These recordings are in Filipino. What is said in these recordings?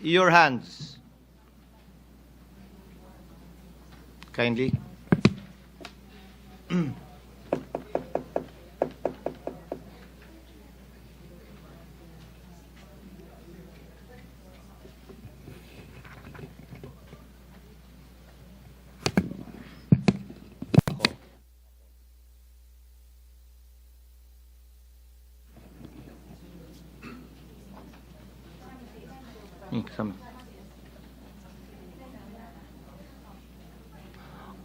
your hands. Kindly.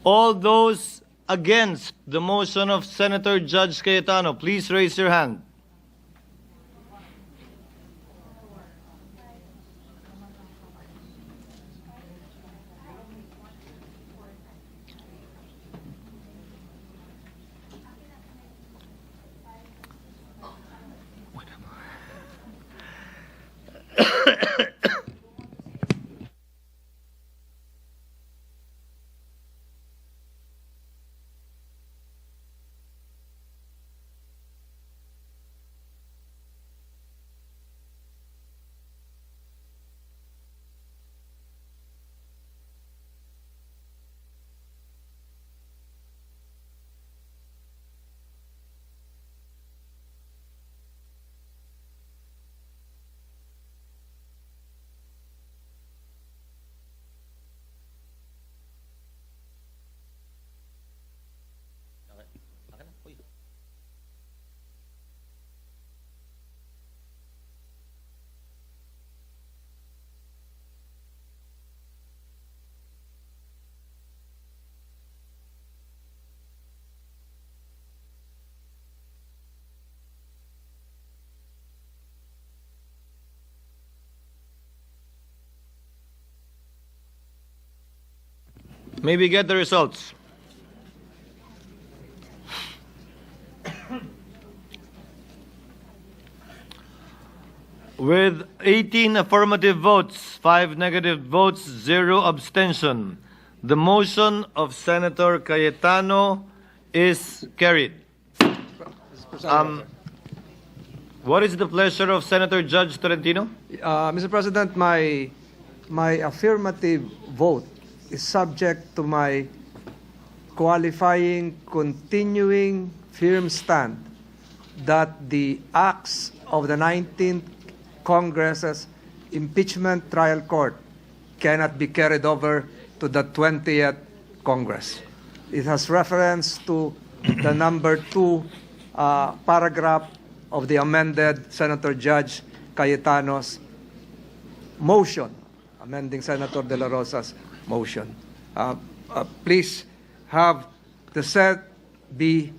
All those against the motion of Senator Judge Cayetano, please raise your hand. May we get the results? With 18 affirmative votes, 5 negative votes, 0 abstention, the motion of Senator Cayetano is carried. What is the pleasure of Senator Judge Tolentino? Mr. President, my affirmative vote is subject to my qualifying continuing firm stand that the acts of the 19th Congress's impeachment trial court cannot be carried over to the 20th Congress. It has reference to the number 2 paragraph of the amended Senator Judge Cayetano's motion, amending Senator De La Rosa's motion. Please have the said be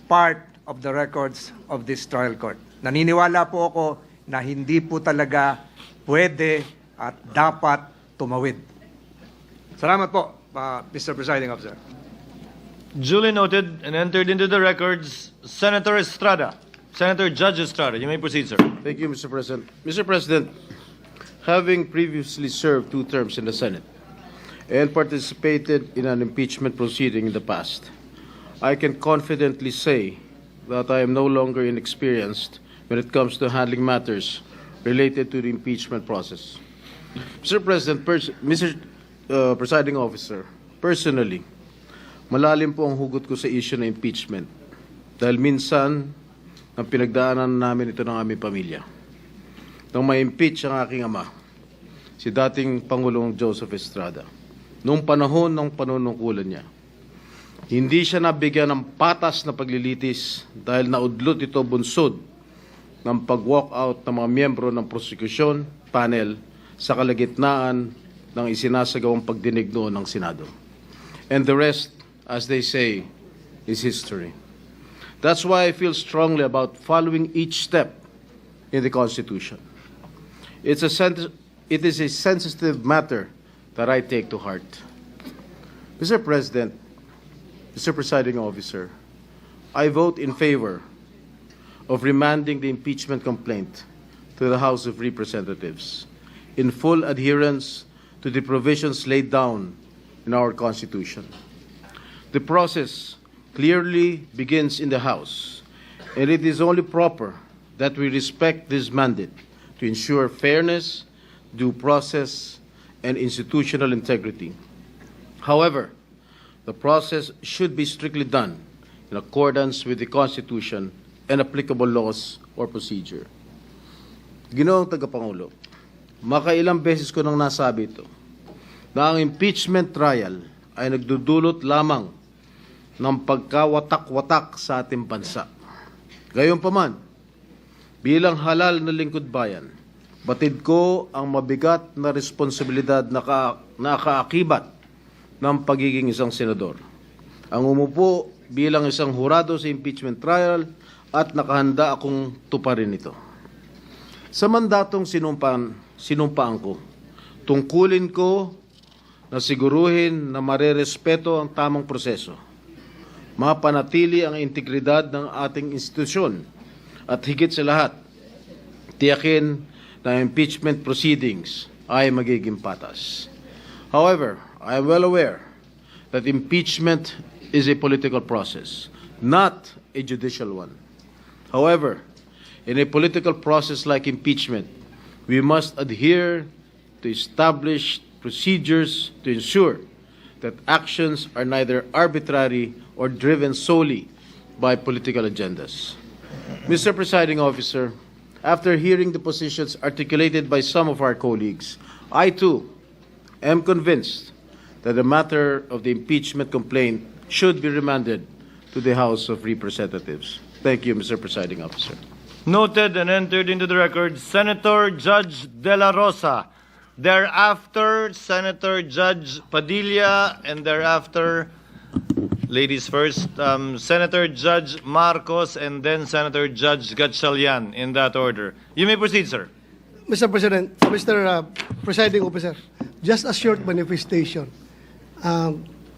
part of the records of this trial court. Naniniwala po ako na hindi po talaga pwede at dapat tumawid. Salamat po, Mr. Presiding Officer. Duly noted and entered into the records, Senator Estrada. Senator Judge Estrada, you may proceed, sir. Thank you, Mr. President. Mr. President, having previously served 2 terms in the Senate and participated in an impeachment proceeding in the past, I can confidently say that I am no longer inexperienced when it comes to handling matters related to the impeachment process. Mr. President, Mr. Presiding Officer, personally, malalim po ang hugot ko sa issue ng impeachment dahil minsan ang pinagdaanan namin ito ng aming pamilya. Nang ma-impeach ang aking ama, si dating Pangulong Joseph Estrada, noong panahon ng panunungkulan niya, hindi siya nabigyan ng patas na paglilitis dahil naudlot ito bunsod ng pag-walk out ng mga miyembro ng prosecution panel sa kalagitnaan ng isinasagawang pagdinig noon ng Senado. And the rest, as they say, is history. That's why I feel strongly about following each step in the Constitution. It is a sensitive matter that I take to heart. Mr. President, Mr. Presiding Officer, I vote in favor of remanding the impeachment complaint to the House of Representatives in full adherence to the provisions laid down in our Constitution. The process clearly begins in the House, and it is only proper that we respect this mandate to ensure fairness, due process, and institutional integrity. However, the process should be strictly done in accordance with the Constitution and applicable laws or procedure. Ginoong Tagapangulo, makailang beses ko nang nasabi ito, na ang impeachment trial ay nagdudulot lamang ng pagkawatak-watak sa ating bansa. Gayunpaman, bilang halal na lingkod bayan, batid ko ang mabigat na responsibilidad na kaakibat ng pagiging isang senador. Ang umupo bilang isang hurado sa impeachment trial at nakahanda akong tuparin ito. Sa mandatong sinumpaan ko, tungkulin ko na siguruhin na marerespeto ang tamang proseso, mapanatili ang integridad ng ating institusyon, at higit sa lahat, tiyakin na impeachment proceedings ay magiging patas. However, I am well aware that impeachment is a political process, not a judicial one. However, in a political process like impeachment, we must adhere to established procedures to ensure that actions are neither arbitrary or driven solely by political agendas. Mr. Presiding Officer, after hearing the positions articulated by some of our colleagues, I too am convinced that the matter of the impeachment complaint should be remanded to the House of Representatives. Thank you, Mr. Presiding Officer. Noted and entered into the record, Senator Judge De La Rosa. Thereafter, Senator Judge Padilla, and thereafter, ladies first, Senator Judge Marcos, and then Senator Judge Gatchalian, in that order. You may proceed, sir. Mr. President, Mr. Presiding Officer, just a short manifestation.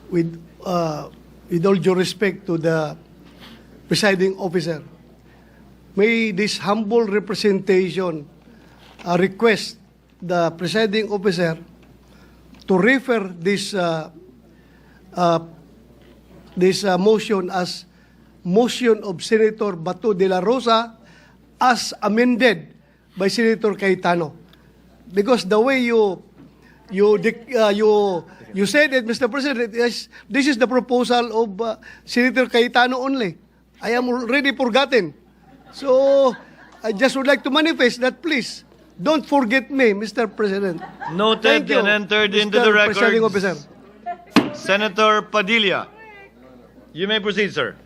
With all due respect to the Presiding Officer, may this humble representation request the Presiding Officer to refer this motion as motion of Senator Bato de la Rosa as amended by Senator Cayetano, because the way you said it, Mr. President, this is the proposal of Senator Cayetano only. I am already forgotten, so I just would like to manifest that, please don't forget me, Mr. President. Noted Thank you, and entered into Mr. the record. Presiding Officer. Senator Padilla. You may proceed, sir.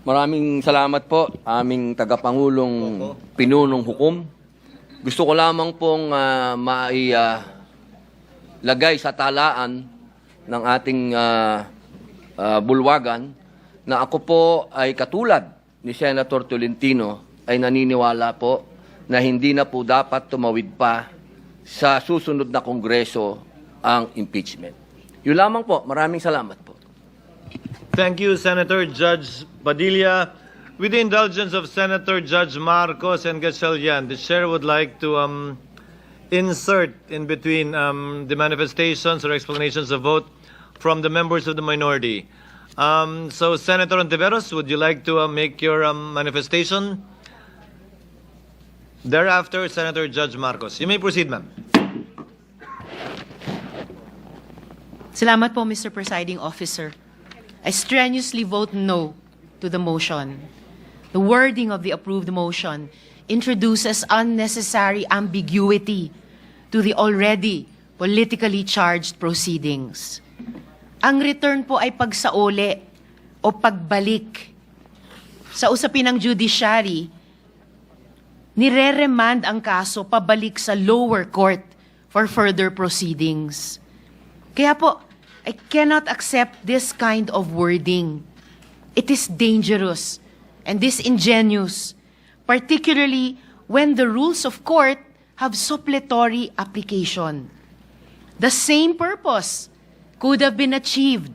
Maraming salamat po, aming tagapangulong pinunong hukom. Gusto ko lamang pong lagay sa talaan ng ating bulwagan na ako po ay katulad ni Senator Tolentino ay naniniwala po na hindi na po dapat tumawid pa sa susunod na Kongreso ang impeachment. Yun lamang po. Maraming salamat po. Thank you, Senator Judge Padilla. With the indulgence of Senator Judge Marcos and Gatchalian, the chair would like to insert in between the manifestations or explanations of vote from the members of the minority. So, Senator Ontiveros, would you like to make your manifestation? Thereafter, Senator Judge Marcos. You may proceed, ma'am. Salamat po, Mr. Presiding Officer. I strenuously vote no to the motion. The wording of the approved motion introduces unnecessary ambiguity to the already politically charged proceedings. Ang return po ay pagsauli o pagbalik. Sa usapin ng judiciary, nire-remand ang kaso pabalik sa lower court for further proceedings. Kaya po, I cannot accept this kind of wording. It is dangerous and disingenuous, particularly when the rules of court have suppletory application. The same purpose could have been achieved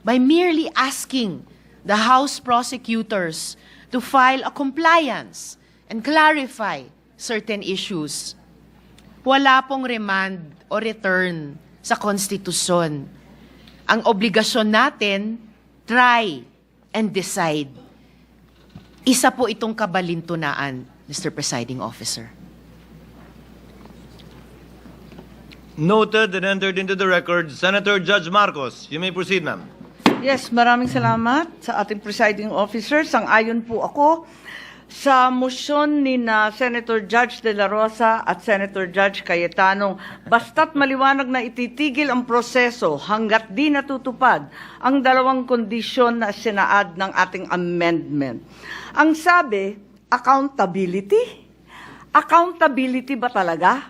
by merely asking the House prosecutors to file a compliance and clarify certain issues. Wala pong remand o return sa konstitusyon. Ang obligasyon natin, try and decide. Isa po itong kabalintunaan, Mr. Presiding Officer. Noted and entered into the record. Senator Judge Marcos, you may proceed, ma'am. Yes, maraming salamat sa ating presiding officer. Sang-ayon po ako sa motion ni na Senator Judge De La Rosa at Senator Judge Cayetano. Basta't maliwanag na ititigil ang proseso hanggat di natutupad ang dalawang kondisyon na sinaad ng ating amendment. Ang sabi, accountability? Accountability ba talaga?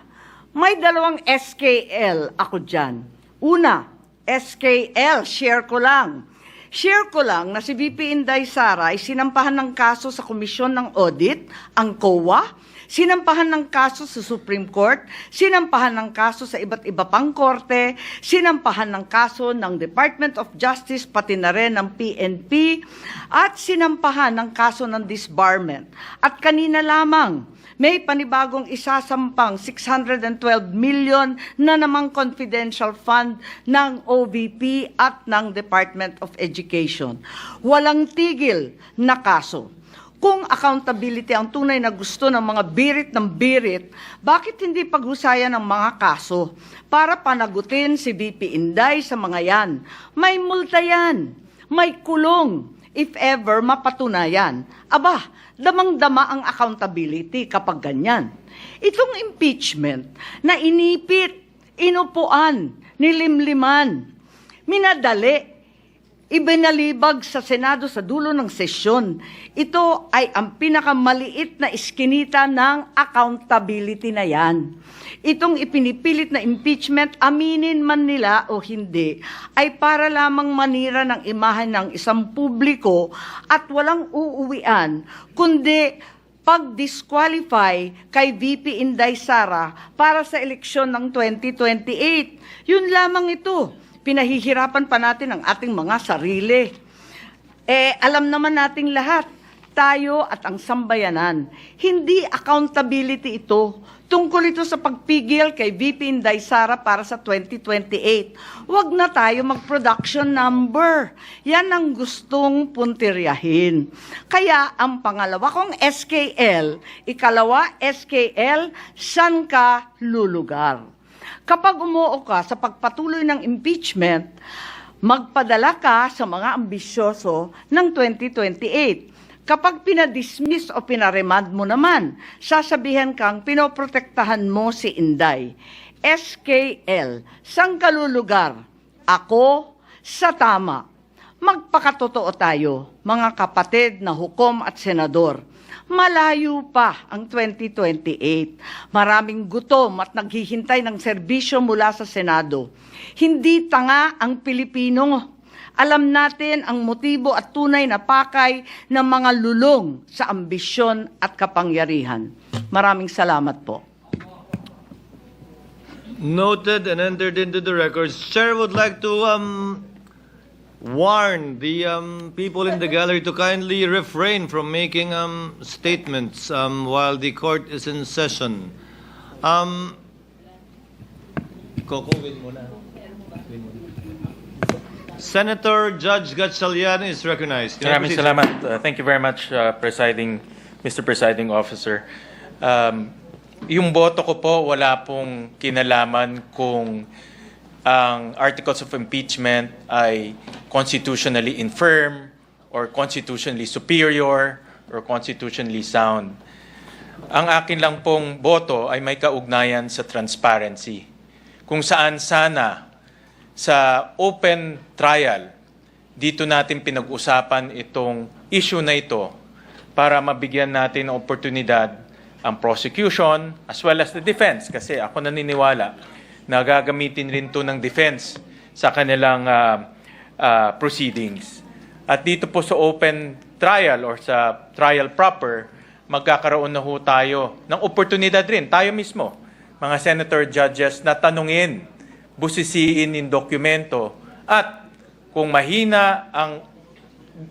May dalawang SKL ako dyan. Una, SKL, share ko lang. Share ko lang na si VP Inday Sara ay sinampahan ng kaso sa Komisyon ng Audit, ang COA, sinampahan ng kaso sa Supreme Court, sinampahan ng kaso sa iba't iba pang korte, sinampahan ng kaso ng Department of Justice, pati na rin ng PNP, at sinampahan ng kaso ng disbarment. At kanina lamang, may panibagong isasampang 612 million na namang confidential fund ng OVP at ng Department of Education. Walang tigil na kaso. Kung accountability ang tunay na gusto ng mga birit ng birit, bakit hindi paghusayan ng mga kaso para panagutin si VP Inday sa mga yan? May multa yan, may kulong, if ever mapatunayan. Aba, damang-dama ang accountability kapag ganyan. Itong impeachment na inipit, inupuan, nilimliman, minadali, ibinalibag sa Senado sa dulo ng sesyon. Ito ay ang pinakamaliit na iskinita ng accountability na yan. Itong ipinipilit na impeachment, aminin man nila o hindi, ay para lamang manira ng imahe ng isang publiko at walang uuwian, kundi pag-disqualify kay VP Inday Sara para sa eleksyon ng 2028. Yun lamang ito. Pinahihirapan pa natin ang ating mga sarili. Alam naman nating lahat, tayo at ang sambayanan, hindi accountability ito. Tungkol ito sa pagpigil kay VP Inday Sara para sa 2028. Huwag na tayo mag-production number. Yan ang gustong puntiryahin. Kaya ang pangalawa kong SKL, ikalawa SKL, saan ka lulugar? Kapag umuo ka sa pagpatuloy ng impeachment, magpadala ka sa mga ambisyoso ng 2028. Kapag pinadismiss o pinaremand mo naman, sasabihan kang pinoprotektahan mo si Inday. SKL, saan ka lulugar? Ako sa tama. Magpakatotoo tayo, mga kapatid na hukom at senador. Malayo pa ang 2028. Maraming gutom at naghihintay ng serbisyo mula sa Senado. Hindi tanga ang Pilipino. Alam natin ang motibo at tunay na pakay ng mga lulong sa ambisyon at kapangyarihan. Maraming salamat po. Noted and entered into the records. Chair would like to warn the people in the gallery to kindly refrain from making statements while the court is in session. Coco, win muna. Senator Judge Gatchalian is recognized. Maraming salamat. Thank you very much, Mr. Presiding Officer. Yung boto ko po, wala pong kinalaman kung ang articles of impeachment ay constitutionally infirm or constitutionally superior or constitutionally sound. Ang akin lang pong boto ay may kaugnayan sa transparency. Kung saan sana sa open trial, dito natin pinag-usapan itong issue na ito para mabigyan natin ng oportunidad ang prosecution as well as the defense. Kasi ako naniniwala na gagamitin rin ito ng defense sa kanilang proceedings. At dito po sa open trial or sa trial proper, magkakaroon na ho tayo ng oportunidad rin, tayo mismo, mga senator judges, na tanungin, busisiin in dokumento at kung mahina ang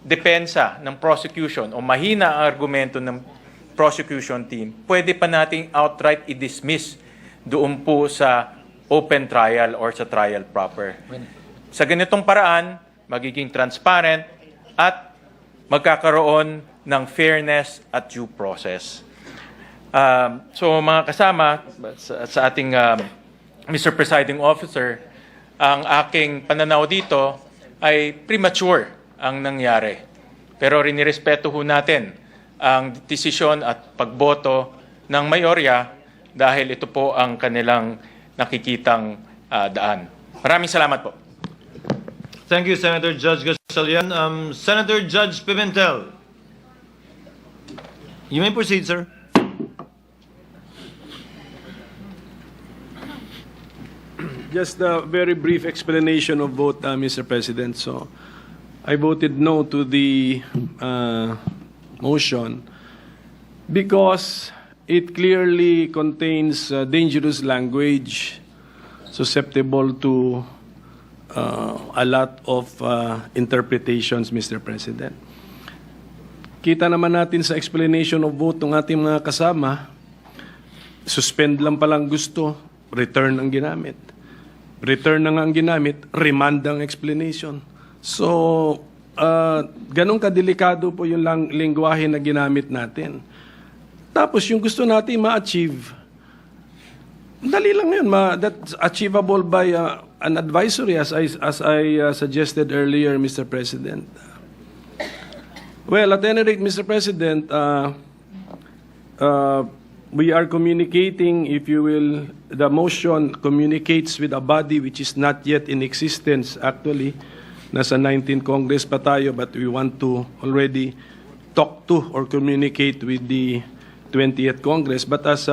depensa ng prosecution o mahina ang argumento ng prosecution team, pwede pa nating outright i-dismiss doon po sa open trial or sa trial proper. Sa ganitong paraan, magiging transparent at magkakaroon ng fairness at due process. So mga kasama sa ating Mr. Presiding Officer, ang aking pananaw dito ay premature ang nangyari. Pero rinirespeto ho natin ang desisyon at pagboto ng mayorya dahil ito po ang kanilang nakikitang daan. Maraming salamat po. Thank you, Senator Judge Gatchalian. Senator Judge Pimentel. You may proceed, sir. Just a very brief explanation of vote, Mr. President. So, I voted no to the motion because it clearly contains dangerous language susceptible to a lot of interpretations, Mr. President. Kita naman natin sa explanation of vote ng ating mga kasama, suspend lang palang gusto, return ang ginamit. Return na nga ang ginamit, remand ang explanation. So, ganun kadelikado po yung lingwahe na ginamit natin. Tapos yung gusto natin ma-achieve, dali lang yun. That's achievable by an advisory as I suggested earlier, Mr. President. Well, at any rate, Mr. President, we are communicating, if you will, the motion communicates with a body which is not yet in existence actually. Nasa 19th Congress pa tayo, but we want to already talk to or communicate with the 20th Congress. But as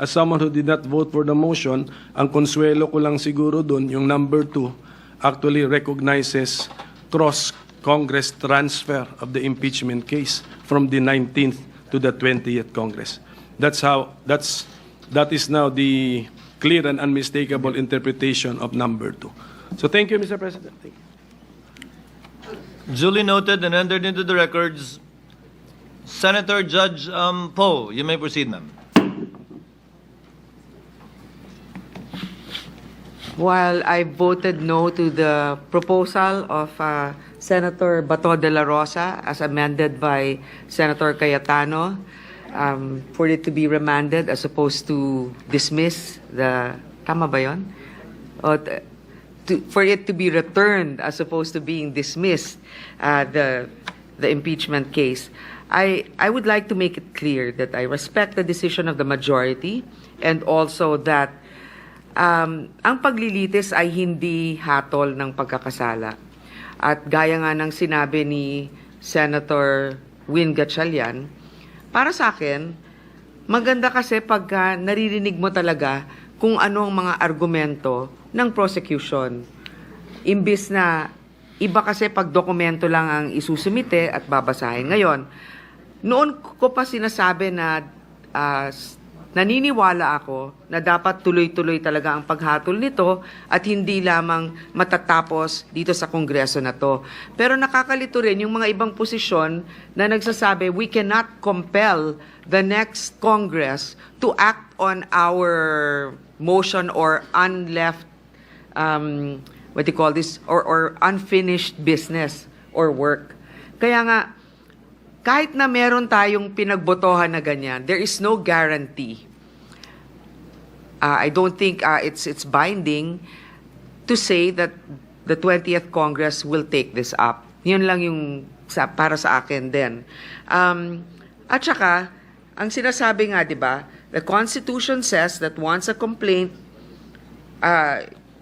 someone who did not vote for the motion, ang konsuelo ko lang siguro dun, yung number 2 actually recognizes cross-Congress transfer of the impeachment case from the 19th to the 20th Congress. That is now the clear and unmistakable interpretation of number 2. So thank you, Mr. President. Thank you. Duly noted and entered into the records. Senator Judge Poe, you may proceed, ma'am. While I voted no to the proposal of Senator Bato de la Rosa as amended by Senator Cayetano, for it to be remanded as opposed to dismiss the, tama ba yun? For it to be returned as opposed to being dismissed, the impeachment case. I would like to make it clear that I respect the decision of the majority and also that ang paglilitis ay hindi hatol ng pagkakasala. At gaya nga ng sinabi ni Senator Win Gatchalian, para sa akin, maganda kasi pagka naririnig mo talaga kung ano ang mga argumento ng prosecution. Imbis na iba kasi pag dokumento lang ang isusumite at babasahin. Ngayon, noon ko pa sinasabi na naniniwala ako na dapat tuloy-tuloy talaga ang paghatol nito at hindi lamang matatapos dito sa Kongreso na to. Pero nakakalito rin yung mga ibang posisyon na nagsasabi we cannot compel the next Congress to act on our motion or unleft, what do you call this, or unfinished business or work. Kaya nga, kahit na meron tayong pinagbotohan na ganyan, there is no guarantee. I don't think it's binding to say that the 20th Congress will take this up. Yun lang yung para sa akin din. At saka, ang sinasabi nga, di ba, the Constitution says that once a complaint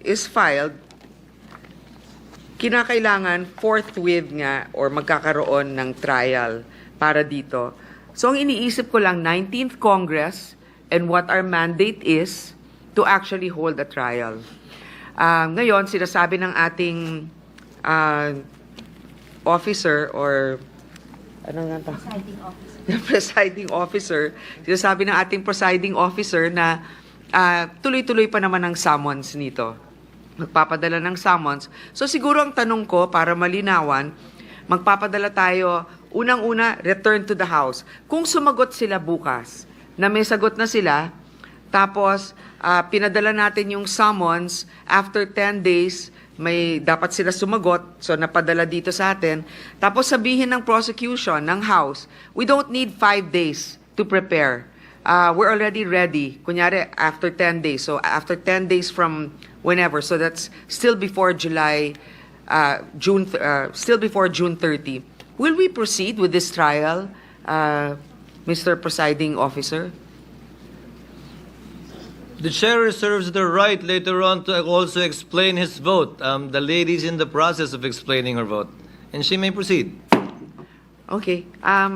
is filed, kinakailangan forthwith nga or magkakaroon ng trial para dito. So ang iniisip ko lang, 19th Congress and what our mandate is to actually hold a trial. Ngayon, sinasabi ng ating officer or ano nga ta? Presiding officer. Sinasabi ng ating presiding officer na tuloy-tuloy pa naman ang summons nito. Magpapadala ng summons. So siguro ang tanong ko, para malinawan, magpapadala tayo, unang-una, return to the House. Kung sumagot sila bukas, na may sagot na sila, tapos pinadala natin yung summons, after 10 days, may dapat sila sumagot, so napadala dito sa atin, tapos sabihin ng prosecution, ng House, we don't need 5 days to prepare. we're already ready. Kunyari, after 10 days. So after 10 days from whenever. So that's still before still before June 30. Will we proceed with this trial, Mr. Presiding Officer? The chair reserves the right later on to also explain his vote. The lady's in the process of explaining her vote, and she may proceed. Okay.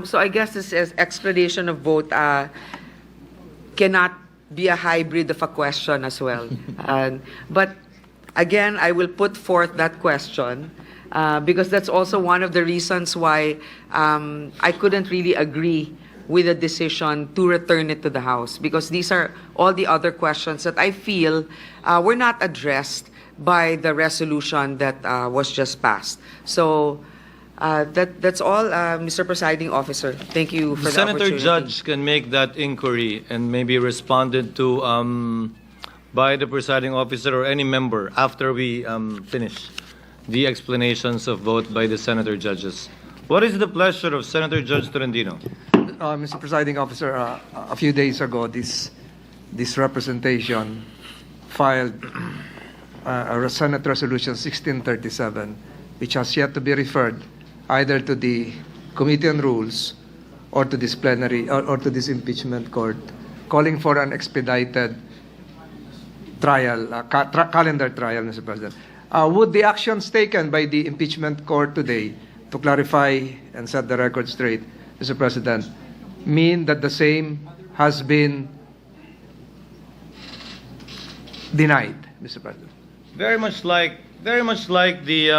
So I guess this is explanation of vote cannot be a hybrid of a question as well. But again, I will put forth that question because that's also one of the reasons why I couldn't really agree with the decision to return it to the House, because these are all the other questions that I feel were not addressed by the resolution that was just passed. So that's all, Mr. Presiding Officer. Thank you for The the Senator opportunity. Judge can make that inquiry and maybe responded to by the presiding officer or any member after we finish the explanations of vote by the Senator Judges. What is the pleasure of Senator Judge Tolentino? Mr. Presiding Officer, a few days ago, this representation filed a Senate Resolution 1637, which has yet to be referred either to the Committee on Rules or to this plenary or to this impeachment court, calling for an expedited trial, calendar trial, Mr. President. Would the actions taken by the impeachment court today to clarify and set the record straight, Mr. President, mean that the same has been denied, Mr. President? Very much like the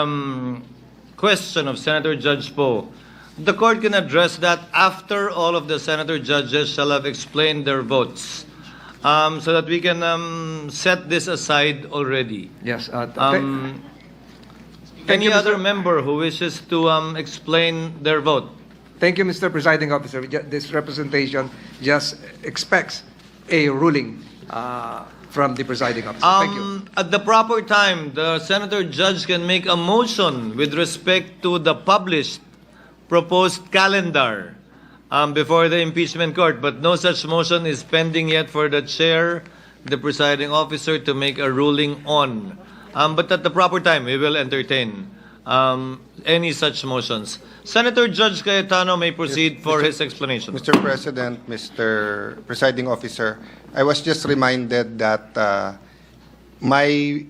question of Senator Judge Poe. The court can address that after all of the Senator Judges shall have explained their votes, so that we can set this aside already. Yes. Any you, Mr. other member who wishes to explain their vote? Thank you, Mr. Presiding Officer. This representation just expects a ruling from the presiding officer. Thank you. At the proper time, the Senator Judge can make a motion with respect to the published proposed calendar before the impeachment court, but no such motion is pending yet for the chair, the presiding officer, to make a ruling on. But at the proper time, we will entertain any such motions. Senator Judge Cayetano may proceed for his explanation. Mr. President, Mr. Presiding Officer, I was just reminded that my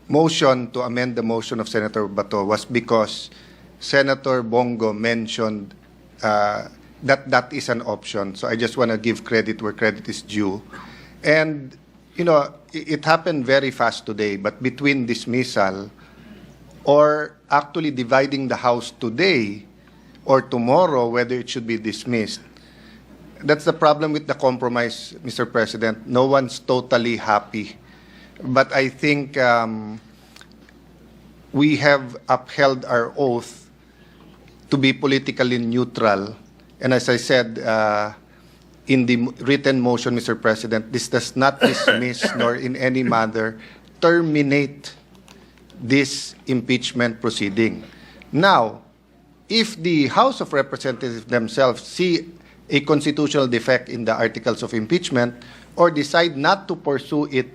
motion to amend the motion of Senator Bato was because Senator Bongo mentioned that is an option. So I just want to give credit where credit is due. And, you know, it happened very fast today, but between dismissal or actually dividing the House today or tomorrow, whether it should be dismissed, that's the problem with the compromise, Mr. President. No one's totally happy. But I think we have upheld our oath to be politically neutral. And as I said in the written motion, Mr. President, this does not dismiss nor in any manner terminate this impeachment proceeding. Now, if the House of Representatives themselves see a constitutional defect in the articles of impeachment or decide not to pursue it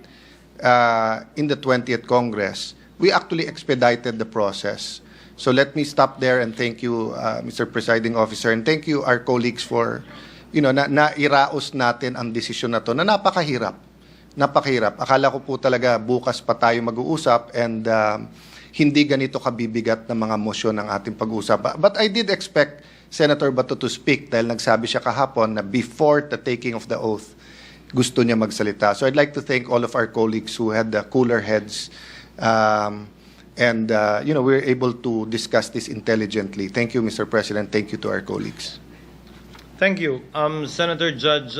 in the 20th Congress, we actually expedited the process. So let me stop there and thank you, Mr. Presiding Officer, and thank you, our colleagues, for, you know, nairaos natin ang desisyon na to na napakahirap. Napakahirap. Akala ko po talaga bukas pa tayo mag-uusap and hindi ganito kabibigat na mga motion ng ating pag-uusap. But I did expect Senator Bato to speak dahil nagsabi siya kahapon na before the taking of the oath, gusto niya magsalita. So I'd like to thank all of our colleagues who had the cooler heads and you know, we were able to discuss this intelligently. Thank you, Mr. President. Thank you to our colleagues. Thank you. Senator Judge